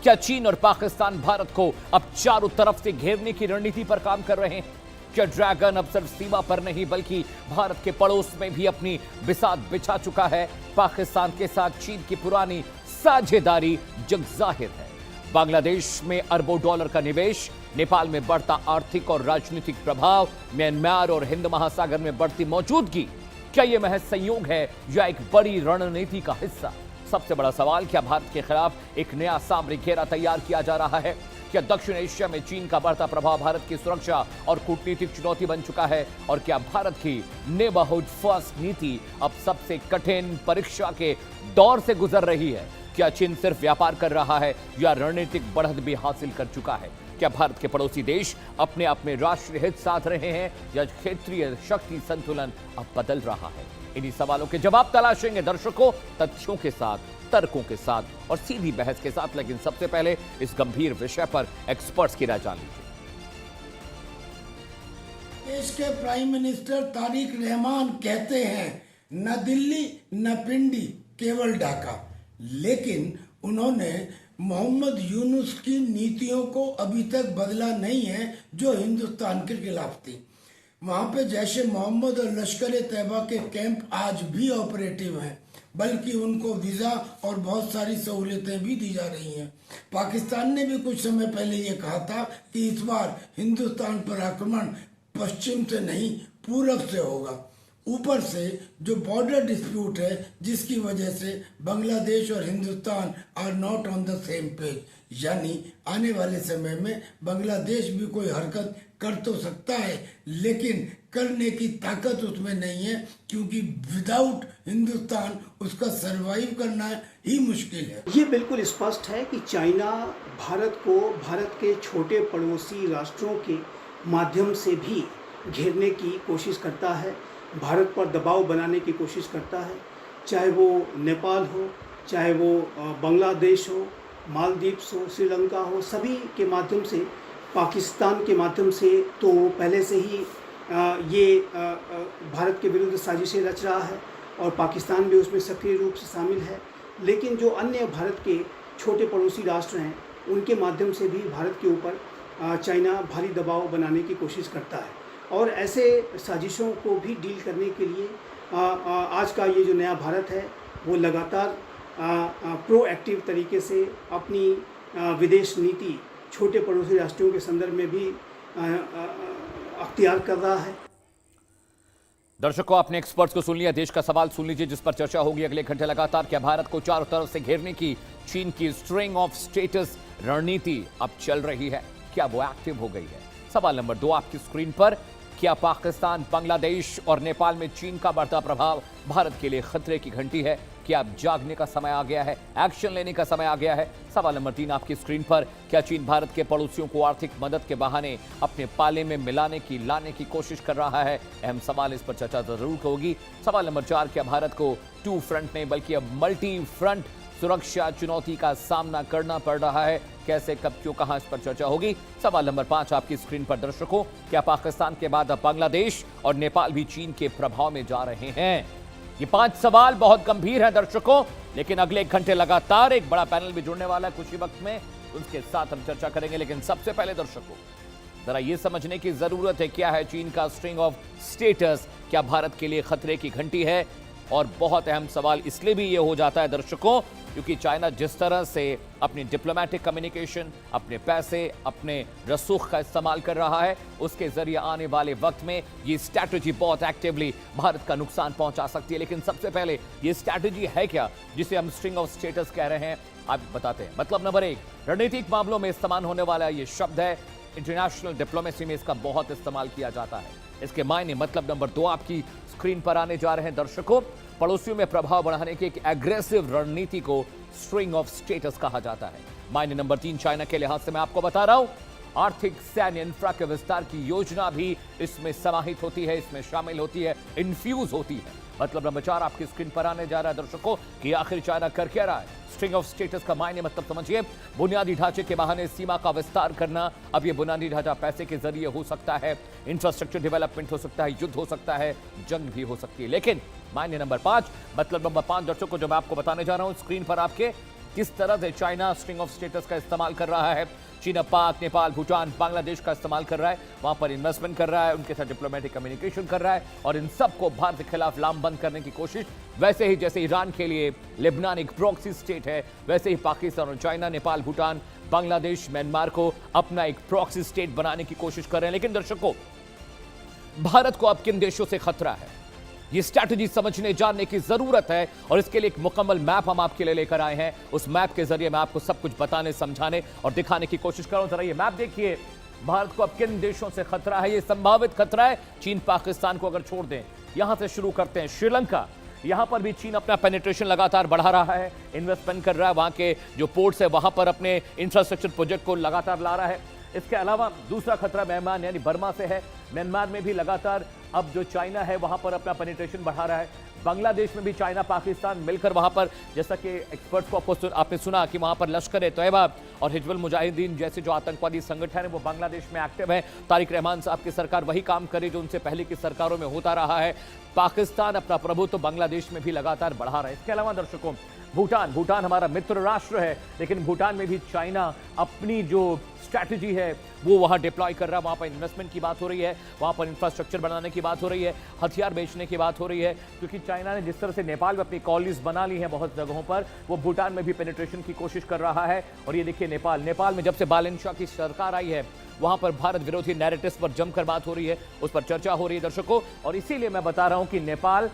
क्या चीन और पाकिस्तान भारत को अब चारों तरफ से घेरने की रणनीति पर काम कर रहे हैं? क्या ड्रैगन अब सिर्फ सीमा पर नहीं बल्कि भारत के पड़ोस में भी अपनी बिसात बिछा चुका है? पाकिस्तान के साथ चीन की पुरानी साझेदारी जग जाहिर है। बांग्लादेश में अरबों डॉलर का निवेश, नेपाल में बढ़ता आर्थिक और राजनीतिक प्रभाव, म्यांमार और हिंद महासागर में बढ़ती मौजूदगी, क्या यह महज संयोग है या एक बड़ी रणनीति का हिस्सा? सबसे बड़ा सवाल, क्या भारत के खिलाफ एक नया सामरिक घेरा तैयार किया जा रहा है? क्या दक्षिण एशिया में चीन का बढ़ता प्रभाव भारत की सुरक्षा और कूटनीतिक चुनौती बन चुका है? और क्या भारत की नेबरहुड फर्स्ट नीति अब सबसे कठिन परीक्षा के दौर से गुजर रही है? क्या चीन सिर्फ व्यापार कर रहा है या रणनीतिक बढ़त भी हासिल कर चुका है? क्या भारत के पड़ोसी देश अपने अपने राष्ट्रीय हित साध रहे हैं या क्षेत्रीय शक्ति संतुलन अब बदल रहा है? इन्हीं सवालों के जवाब तलाशेंगे दर्शकों, तथ्यों के साथ, तर्कों के साथ और सीधी बहस के साथ। लेकिन सबसे पहले इस गंभीर विषय पर एक्सपर्ट्स की राय जान लीजिए। देश के प्राइम मिनिस्टर तारिक रहमान कहते हैं न दिल्ली न पिंडी, केवल ढाका। लेकिन उन्होंने मोहम्मद यूनुस की नीतियों को अभी तक बदला नहीं है जो हिंदुस्तान के खिलाफ थी। वहां पे जैश ए मोहम्मद और लश्कर ए तैयबा के कैंप आज भी ऑपरेटिव हैं, बल्कि उनको वीजा और बहुत सारी सहूलियतें भी दी जा रही हैं। पाकिस्तान ने भी कुछ समय पहले ये कहा था कि इस बार हिंदुस्तान पर आक्रमण पश्चिम से नहीं पूरब से होगा। ऊपर से जो बॉर्डर डिस्प्यूट है जिसकी वजह से बांग्लादेश और Hindustan are not on the same page, यानी आने वाले समय में बांग्लादेश भी कोई हरकत कर तो सकता है लेकिन करने की ताकत उसमें नहीं है, क्योंकि विदाउट हिंदुस्तान उसका सरवाइव करना ही मुश्किल है। ये बिल्कुल स्पष्ट है कि चाइना भारत को भारत के छोटे पड़ोसी राष्ट्रों के माध्यम से भी घेरने की कोशिश करता है, भारत पर दबाव बनाने की कोशिश करता है। चाहे वो नेपाल हो, चाहे वो बांग्लादेश हो, मालदीव्स हो, श्रीलंका हो, सभी के माध्यम से, पाकिस्तान के माध्यम से तो पहले से ही ये भारत के विरुद्ध साजिशें रच रहा है और पाकिस्तान भी उसमें सक्रिय रूप से शामिल है। लेकिन जो अन्य भारत के छोटे पड़ोसी राष्ट्र हैं उनके माध्यम से भी भारत के ऊपर चाइना भारी दबाव बनाने की कोशिश करता है। और ऐसे साजिशों को भी डील करने के लिए आज का ये जो नया भारत है वो लगातार प्रोएक्टिव तरीके से अपनी विदेश नीति छोटे पड़ोसी राष्ट्रों के संदर्भ में भी अख्तियार कर रहा है। दर्शकों, आपने एक्सपर्ट्स को सुन लिया, देश का सवाल सुन लीजिए जिस पर चर्चा होगी अगले घंटे लगातार। क्या भारत को चारों तरफ से घेरने की चीन की स्ट्रिंग ऑफ स्टेटस रणनीति अब चल रही है? क्या वो एक्टिव हो गई है? सवाल नंबर 2 आपकी स्क्रीन पर। क्या पाकिस्तान, बांग्लादेश और नेपाल में चीन का बढ़ता प्रभाव भारत के लिए खतरे की घंटी है? क्या अब जागने का समय आ गया है, एक्शन लेने का समय आ गया है? सवाल नंबर 3 आपकी स्क्रीन पर। क्या चीन भारत के पड़ोसियों को आर्थिक मदद के बहाने अपने पाले में लाने की कोशिश कर रहा है? अहम सवाल, इस पर चर्चा जरूर होगी। सवाल नंबर 4, क्या भारत को 2 फ्रंट नहीं बल्कि अब मल्टी फ्रंट सुरक्षा चुनौती का सामना करना पड़ रहा है? कैसे, कब, क्यों, कहां, इस पर चर्चा होगी। सवाल नंबर 5 आपकी स्क्रीन पर दर्शकों। क्या पाकिस्तान के बाद अब बांग्लादेश और नेपाल भी चीन के प्रभाव में जा रहे हैं? ये 5 सवाल बहुत गंभीर हैं दर्शकों, लेकिन अगले 1 घंटे लगातार एक बड़ा पैनल भी जुड़ने वाला है कुछ ही वक्त में, उसके साथ हम चर्चा करेंगे। लेकिन सबसे पहले दर्शकों, जरा ये समझने की जरूरत है क्या है चीन का स्ट्रिंग ऑफ स्टेटस, क्या भारत के लिए खतरे की घंटी है? और बहुत अहम सवाल इसलिए भी ये हो जाता है दर्शकों क्योंकि चाइना जिस तरह से अपनी डिप्लोमेटिक कम्युनिकेशन, अपने पैसे, अपने रसूख का इस्तेमाल कर रहा है, उसके जरिए आने वाले वक्त में ये स्ट्रैटेजी बहुत एक्टिवली भारत का नुकसान पहुंचा सकती है। लेकिन सबसे पहले ये स्ट्रैटेजी है क्या जिसे हम स्ट्रिंग ऑफ स्टेटस कह रहे हैं, आप बताते हैं। मतलब नंबर 1, रणनीतिक मामलों में इस्तेमाल होने वाला ये शब्द है, इंटरनेशनल डिप्लोमेसी में इसका बहुत इस्तेमाल किया जाता है। इसके मायने, मतलब नंबर 2 आपकी स्क्रीन पर आने जा रहे हैं दर्शकों। पड़ोसियों में प्रभाव बढ़ाने की एक एग्रेसिव रणनीति को स्ट्रिंग ऑफ स्टेटस कहा जाता है। मायने नंबर 3, चाइना के लिहाज से मैं आपको बता रहा हूं, आर्थिक सैन्य इंफ्रा के विस्तार की योजना भी इसमें समाहित होती है, इसमें शामिल होती है, इन्फ्यूज होती है। मतलब नंबर 4 आपकी स्क्रीन पर आने जा रहा है दर्शकों कि आखिर चाइना कर क्या रहा है। स्ट्रिंग ऑफ स्टेटस का मायने मतलब समझिए, बुनियादी ढांचे के बहाने सीमा का विस्तार करना। अब ये बुनियादी ढांचा पैसे के जरिए हो सकता है, इंफ्रास्ट्रक्चर डेवलपमेंट हो सकता है, युद्ध हो सकता है, जंग भी हो सकती है। लेकिन मायने नंबर 5, मतलब नंबर 5 दर्शकों जो मैं आपको बताने जा रहा हूं स्क्रीन पर आपके, किस तरह से चाइना स्ट्रिंग ऑफ स्टेटस का इस्तेमाल कर रहा है। चीन पाक, नेपाल, भूटान, बांग्लादेश का इस्तेमाल कर रहा है, वहां पर इन्वेस्टमेंट कर रहा है, उनके साथ डिप्लोमेटिक कम्युनिकेशन कर रहा है और इन सबको भारत के खिलाफ लामबंद करने की कोशिश। वैसे ही जैसे ईरान के लिए लेबनान एक प्रॉक्सी स्टेट है, वैसे ही पाकिस्तान और चाइना, नेपाल, भूटान, बांग्लादेश, म्यांमार को अपना एक प्रॉक्सी स्टेट बनाने की कोशिश कर रहे हैं। लेकिन दर्शकों, भारत को अब किन देशों से खतरा है, ये स्ट्रैटेजी समझने जानने की जरूरत है और इसके लिए एक मुकम्मल मैप हम आपके लिए लेकर आए हैं। उस मैप के जरिए मैं आपको सब कुछ बताने, समझाने और दिखाने की कोशिश कर रहा हूं। जरा ये मैप देखिए, भारत को अब किन देशों से खतरा है। ये संभावित खतरा है चीन, पाकिस्तान को अगर छोड़ दें। यहां से शुरू करते हैं, श्रीलंका। यहां पर भी चीन अपना पेनिट्रेशन लगातार बढ़ा रहा है, इन्वेस्टमेंट कर रहा है, वहां के जो पोर्ट्स है वहां पर अपने इंफ्रास्ट्रक्चर प्रोजेक्ट को लगातार ला रहा है। इसके अलावा दूसरा खतरा म्यांमार यानी बर्मा से है। म्यांमार में भी लगातार अब जो चाइना है वहां पर अपना पेनिट्रेशन बढ़ा रहा है। बांग्लादेश में भी चाइना, पाकिस्तान मिलकर वहां पर, जैसा कि एक्सपर्ट्स को आपने सुना कि वहां पर लश्कर-ए-तैयबा और हिजबुल मुजाहिदीन जैसे जो आतंकवादी संगठन है वो बांग्लादेश में एक्टिव है। तारिक रहमान साहब की सरकार वही काम करे जो उनसे पहले की सरकारों में होता रहा है। पाकिस्तान अपना प्रभुत्व बांग्लादेश में भी लगातार बढ़ा रहा है। इसके अलावा दर्शकों, भूटान हमारा मित्र राष्ट्र है, लेकिन भूटान में भी चाइना अपनी जो स्ट्रैटेजी है वो वहां डिप्लॉय कर रहा है। वहां पर इन्वेस्टमेंट की बात हो रही है, वहां पर इंफ्रास्ट्रक्चर बनाने की बात हो रही है, हथियार बेचने की बात हो रही है, क्योंकि चाइना ने जिस तरह से नेपाल में अपनी कॉलोनीज बना ली हैं बहुत जगहों पर, वो भूटान में भी पेनिट्रेशन की कोशिश कर रहा है। और ये देखिए नेपाल में जब से बालन शाह की सरकार आई है वहां पर भारत विरोधी नैरेटिव्स पर जमकर बात हो रही है, उस पर चर्चा हो रही है दर्शकों। और इसीलिए मैं बता रहा हूं कि नेपाल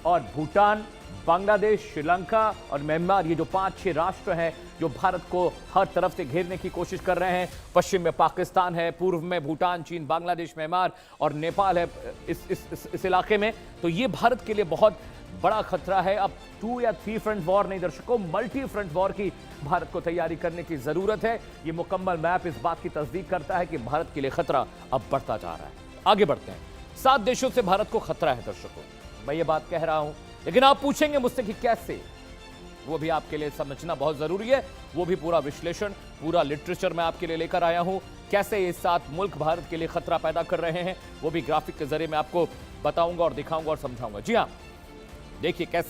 और भूटान, बांग्लादेश, श्रीलंका और म्यांमार, ये जो 5-6 राष्ट्र हैं जो भारत को हर तरफ से घेरने की कोशिश कर रहे हैं। पश्चिम में पाकिस्तान है, पूर्व में भूटान, चीन, बांग्लादेश, म्यांमार और नेपाल है इस इलाके में। तो ये भारत के लिए बहुत बड़ा खतरा है। अब 2 या 3 फ्रंट वॉर नहीं दर्शकों, मल्टी फ्रंट वॉर की भारत को तैयारी करने की जरूरत है। ये मुकम्मल मैप इस बात की तस्दीक करता है कि भारत के लिए खतरा अब बढ़ता जा रहा है। आगे बढ़ते हैं। 7 देशों से भारत को खतरा है दर्शकों, मैं ये बात कह रहा हूं, लेकिन आप पूछेंगे मुझसे कि कैसे, वो भी आपके लिए समझना बहुत जरूरी है। वो भी पूरा विश्लेषण, पूरा लिटरेचर मैं आपके लिए लेकर आया हूं। कैसे ये 7 मुल्क भारत के लिए खतरा पैदा कर रहे हैं, वो भी ग्राफिक के जरिए मैं आपको बताऊंगा और दिखाऊंगा और समझाऊंगा। जी हां, देखिए कैसे